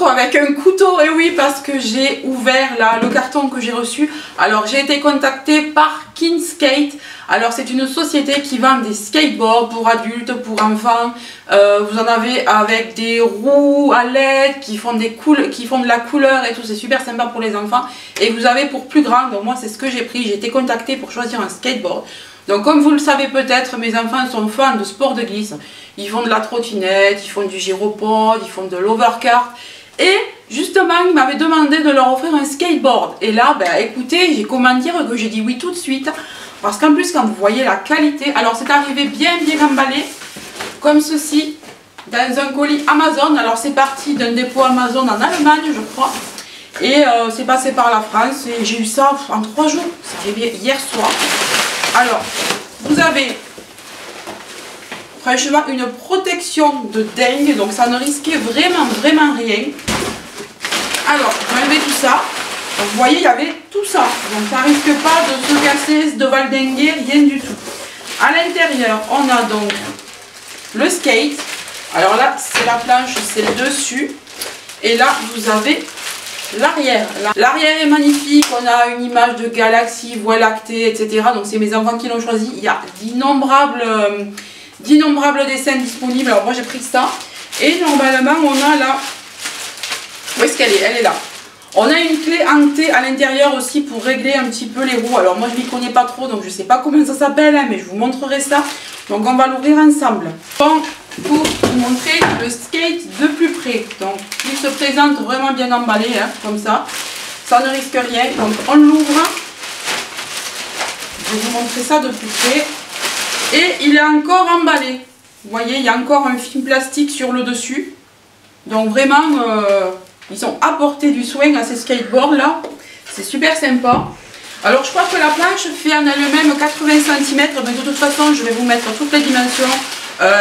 retrouve avec un couteau, et oui, parce que j'ai ouvert là le carton que j'ai reçu. Alors j'ai été contactée par Kinskate. Alors c'est une société qui vend des skateboards pour adultes, pour enfants. Vous en avez avec des roues à LED qui font de la couleur et tout, c'est super sympa pour les enfants. Et vous avez pour plus grand, donc moi c'est ce que j'ai pris, j'ai été contactée pour choisir un skateboard. Donc comme vous le savez peut-être, mes enfants sont fans de sport de glisse. Ils font de la trottinette, ils font du gyropode, ils font de l'overcart. Et justement, ils m'avaient demandé de leur offrir un skateboard. Et là, ben écoutez, j'ai comment dire que j'ai dit oui tout de suite. Parce qu'en plus, quand vous voyez la qualité, alors c'est arrivé bien emballé, comme ceci, dans un colis Amazon. Alors c'est parti d'un dépôt Amazon en Allemagne, je crois. Et c'est passé par la France. Et j'ai eu ça en 3 jours. C'était hier soir. Alors, vous avez franchement une protection de dingue, donc ça ne risquait vraiment rien. Alors, j'ai enlevé tout ça. Donc, vous voyez, il y avait tout ça. Donc ça risque pas de se casser, de valdinguer, rien du tout. À l'intérieur, on a donc le skate. Alors là, c'est la planche, c'est le dessus. Et là, vous avez l'arrière. L'arrière est magnifique, on a une image de galaxie, voie lactée, etc. Donc c'est mes enfants qui l'ont choisi. Il y a d'innombrables dessins disponibles. Alors moi j'ai pris ça. Et normalement on a là... Où est-ce qu'elle est? Elle est là. On a une clé en T à l'intérieur aussi pour régler un petit peu les roues. Alors moi je ne m'y connais pas trop, donc je ne sais pas comment ça s'appelle, hein, mais je vous montrerai ça. Donc on va l'ouvrir ensemble. Bon, pour vous montrer le skate de plus près. Donc il se présente vraiment bien emballé, hein, comme ça. Ça ne risque rien. Donc on l'ouvre. Je vais vous montrer ça de plus près. Et il est encore emballé. Vous voyez, il y a encore un film plastique sur le dessus. Donc vraiment, ils ont apporté du soin à ces skateboards là. C'est super sympa. Alors je crois que la planche fait en elle-même 80 cm. Mais de toute façon, je vais vous mettre toutes les dimensions.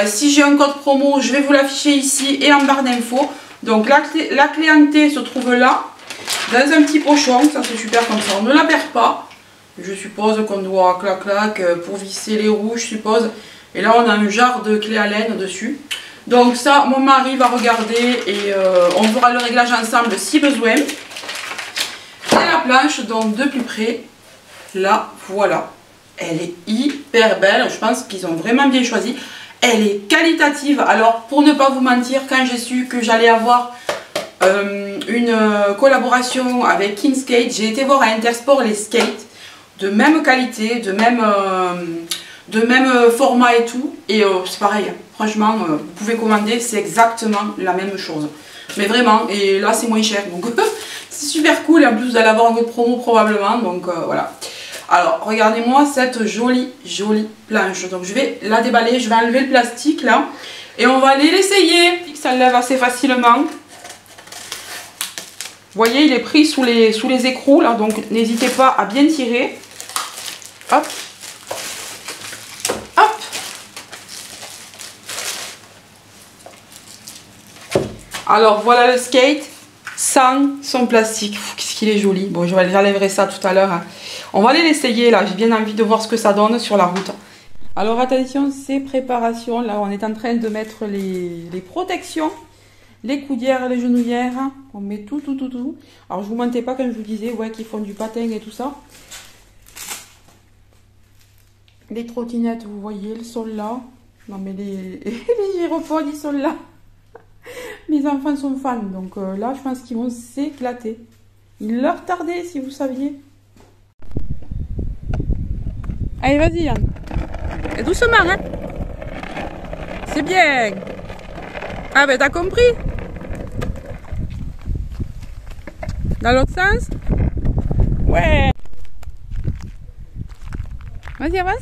Si j'ai un code promo, je vais vous l'afficher ici et en barre d'infos. Donc la clé en T se trouve là, dans un petit pochon. Ça c'est super comme ça, on ne la perd pas. Je suppose qu'on doit clac pour visser les roues, je suppose. Et là, on a un genre de clé à laine dessus. Donc ça, mon mari va regarder et on fera le réglage ensemble si besoin. Et la planche, donc de plus près, là, voilà. Elle est hyper belle, je pense qu'ils ont vraiment bien choisi. Elle est qualitative. Alors, pour ne pas vous mentir, quand j'ai su que j'allais avoir une collaboration avec Kinskate, j'ai été voir à Intersport les skates. De même qualité, de même format et tout. Et c'est pareil, franchement, vous pouvez commander, c'est exactement la même chose. Mais vraiment, et là c'est moins cher, donc c'est super cool. Et en plus vous allez avoir un code promo probablement, donc voilà. Alors, regardez-moi cette jolie planche. Donc je vais la déballer, je vais enlever le plastique là. Et on va aller l'essayer. Ça lève assez facilement. Vous voyez, il est pris sous les écrous là, donc n'hésitez pas à bien tirer. Hop, hop. Alors voilà le skate sans son plastique. Qu'est-ce qu'il est joli. Bon, j'enlèverai ça tout à l'heure. Hein. On va aller l'essayer là. J'ai bien envie de voir ce que ça donne sur la route. Alors attention, ces préparations. Là, on est en train de mettre les protections. Les coudières, les genouillères. On met tout. Alors je vous mentais pas quand je vous disais ouais, qu'ils font du patin et tout ça. Les trottinettes, vous voyez, elles sont là. Non mais les gyropodes, ils sont là. Mes enfants sont fans, donc là, je pense qu'ils vont s'éclater. Il leur tardait, si vous saviez. Allez, vas-y, Yann. Et doucement, hein. C'est bien. Ah ben, t'as compris? Dans l'autre sens? Ouais. Vas-y, avance.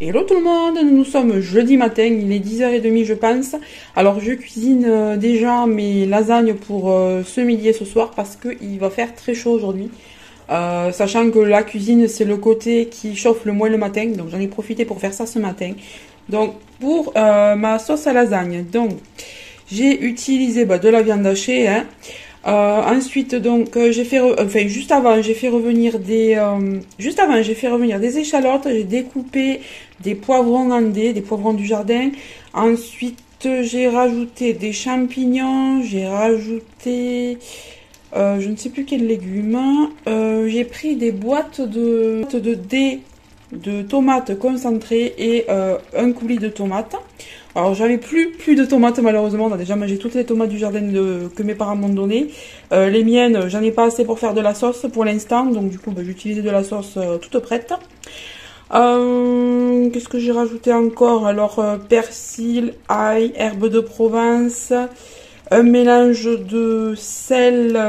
Hello tout le monde, nous sommes jeudi matin, il est 10h30 je pense. Alors je cuisine déjà mes lasagnes pour ce midi et ce soir parce qu'il va faire très chaud aujourd'hui. Sachant que la cuisine c'est le côté qui chauffe le moins le matin, donc j'en ai profité pour faire ça ce matin. Donc pour ma sauce à lasagne, donc j'ai utilisé de la viande hachée, hein. Ensuite, donc, j'ai fait, enfin, juste avant, j'ai fait revenir des échalotes. J'ai découpé des poivrons andais, des poivrons du jardin. Ensuite, j'ai rajouté des champignons. J'ai rajouté, je ne sais plus quel légume. J'ai pris des boîtes de dés de tomates concentrées et un coulis de tomates. Alors j'avais plus de tomates malheureusement, on a déjà mangé toutes les tomates du jardin que mes parents m'ont donné. Les miennes, j'en ai pas assez pour faire de la sauce pour l'instant, donc du coup j'ai utilisé de la sauce toute prête. Qu'est-ce que j'ai rajouté encore? Alors persil, ail, herbes de Provence, un mélange de sel,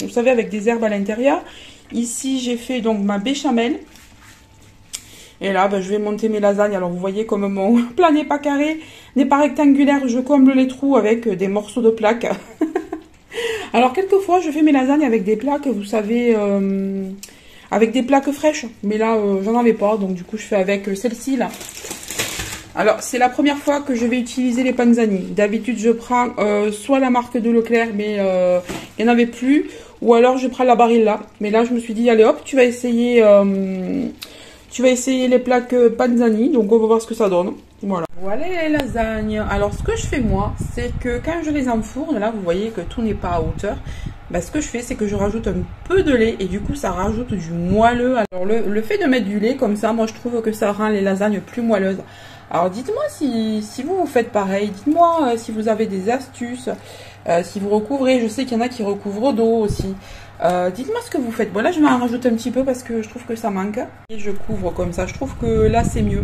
vous savez, avec des herbes à l'intérieur. Ici j'ai fait donc ma béchamel. Et là, je vais monter mes lasagnes. Alors, vous voyez comme mon plat n'est pas carré, n'est pas rectangulaire. Je comble les trous avec des morceaux de plaques. Alors, quelquefois, je fais mes lasagnes avec des plaques, vous savez, avec des plaques fraîches. Mais là, j'en avais pas. Donc, du coup, je fais avec celle-ci, là. Alors, c'est la première fois que je vais utiliser les panzani. D'habitude, je prends soit la marque de Leclerc, mais il n'y en avait plus. Ou alors, je prends la Barilla. Mais là, je me suis dit, allez hop, tu vas essayer les plaques panzani, donc on va voir ce que ça donne. Voilà. Voilà les lasagnes. Alors ce que je fais moi, c'est que quand je les enfourne, là vous voyez que tout n'est pas à hauteur. Ce que je fais, c'est que je rajoute un peu de lait et du coup ça rajoute du moelleux. Alors le fait de mettre du lait comme ça, moi je trouve que ça rend les lasagnes plus moelleuses. Alors dites-moi si vous faites pareil, dites-moi si vous avez des astuces, si vous recouvrez, je sais qu'il y en a qui recouvrent d'eau aussi. Dites-moi ce que vous faites. Bon là je vais en rajouter un petit peu parce que je trouve que ça manque. Et je couvre comme ça, je trouve que là c'est mieux.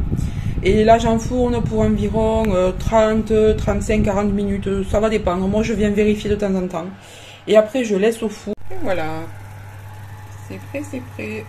Et là j'enfourne pour environ 30, 35, 40 minutes, ça va dépendre. Moi je viens vérifier de temps en temps. Et après je laisse au four. Et voilà, c'est prêt, c'est prêt.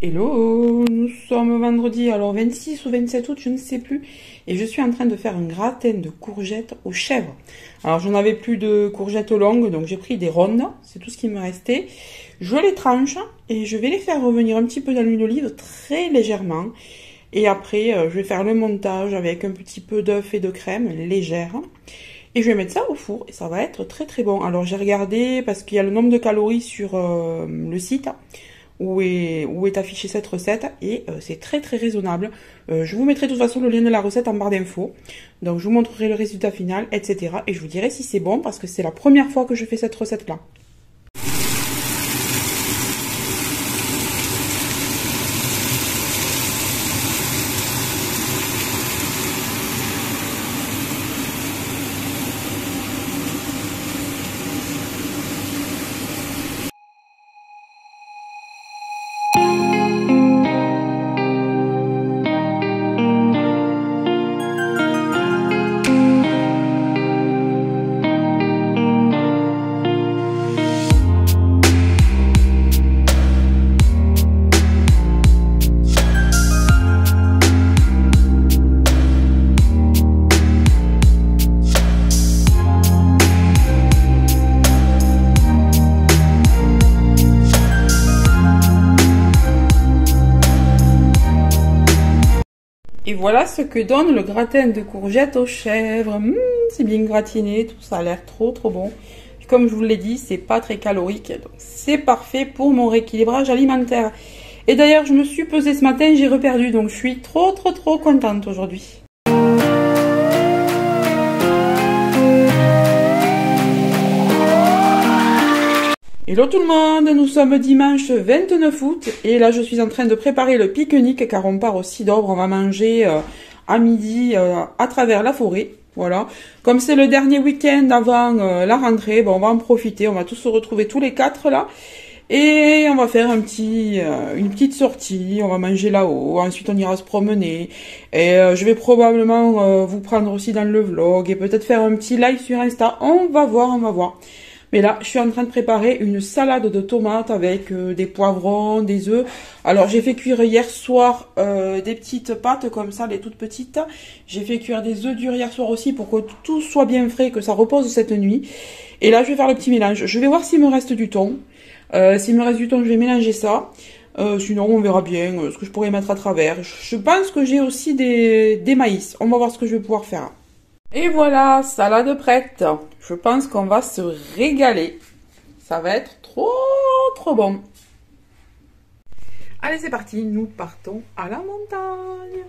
Hello, nous sommes vendredi, alors 26 ou 27 août, je ne sais plus. Et je suis en train de faire un gratin de courgettes aux chèvres. Alors j'en avais plus de courgettes longues, donc j'ai pris des rondes, c'est tout ce qui me restait. Je les tranche et je vais les faire revenir un petit peu dans l'huile d'olive, très légèrement. Et après, je vais faire le montage avec un petit peu d'œuf et de crème légère. Et je vais mettre ça au four et ça va être très très bon. Alors j'ai regardé parce qu'il y a le nombre de calories sur le site où est affichée cette recette et c'est très très raisonnable. Je vous mettrai de toute façon le lien de la recette en barre d'infos. Donc je vous montrerai le résultat final, etc. Et je vous dirai si c'est bon parce que c'est la première fois que je fais cette recette là. Et voilà ce que donne le gratin de courgettes aux chèvres. C'est bien gratiné, tout ça a l'air trop bon. Puis comme je vous l'ai dit, c'est pas très calorique, donc c'est parfait pour mon rééquilibrage alimentaire. Et d'ailleurs, je me suis pesée ce matin, j'ai reperdu, donc je suis trop contente aujourd'hui. Hello tout le monde, nous sommes dimanche 29 août et là je suis en train de préparer le pique-nique car on part au Cidre, on va manger à midi à travers la forêt. Voilà, comme c'est le dernier week-end avant la rentrée, bon, on va en profiter, on va tous se retrouver tous les quatre là. Et on va faire une petite sortie, on va manger là-haut, ensuite on ira se promener. Et je vais probablement vous prendre aussi dans le vlog et peut-être faire un petit live sur Insta. On va voir. Mais là, je suis en train de préparer une salade de tomates avec des poivrons, des œufs. Alors, j'ai fait cuire hier soir des petites pâtes comme ça, les toutes petites. J'ai fait cuire des œufs durs hier soir aussi pour que tout soit bien frais, que ça repose cette nuit. Et là, je vais faire le petit mélange. Je vais voir s'il me reste du thon. S'il me reste du thon, je vais mélanger ça. Sinon, on verra bien ce que je pourrais mettre à travers. Je pense que j'ai aussi des maïs. On va voir ce que je vais pouvoir faire. Et voilà, salade prête. Je pense qu'on va se régaler. Ça va être trop bon. Allez, c'est parti. Nous partons à la montagne.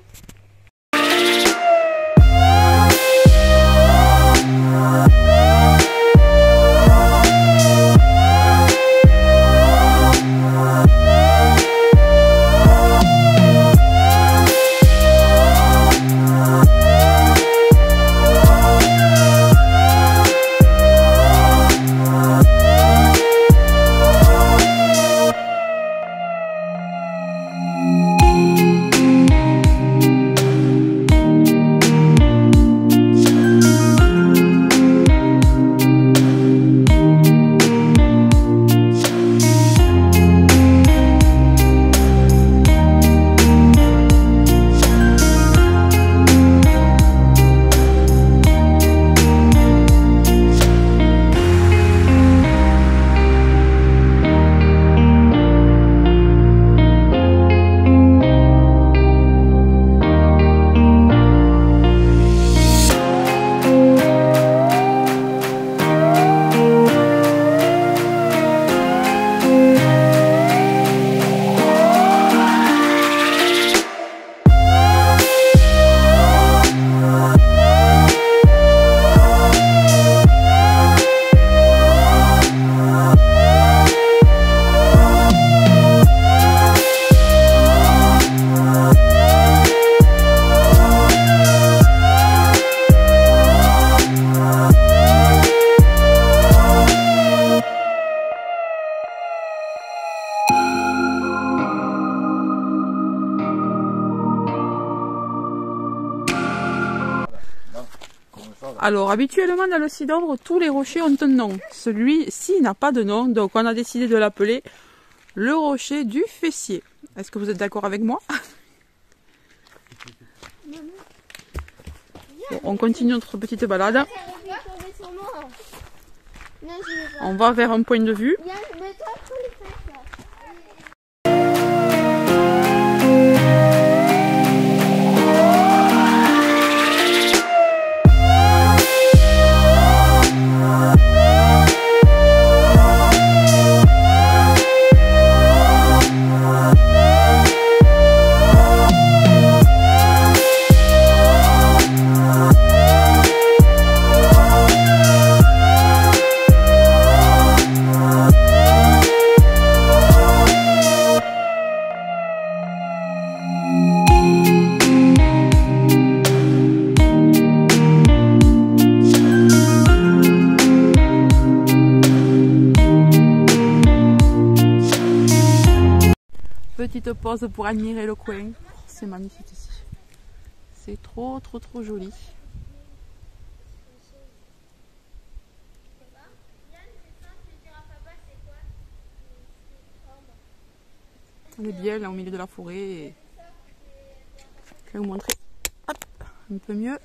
Alors, habituellement dans le Cidre, tous les rochers ont un nom. Celui-ci n'a pas de nom, donc on a décidé de l'appeler le rocher du fessier. Est-ce que vous êtes d'accord avec moi? Bon, on continue notre petite balade. On va vers un point de vue. Petite pause pour admirer le coin. C'est magnifique ici. C'est trop joli. On est bien là au milieu de la forêt. Et je vais vous montrer un peu mieux.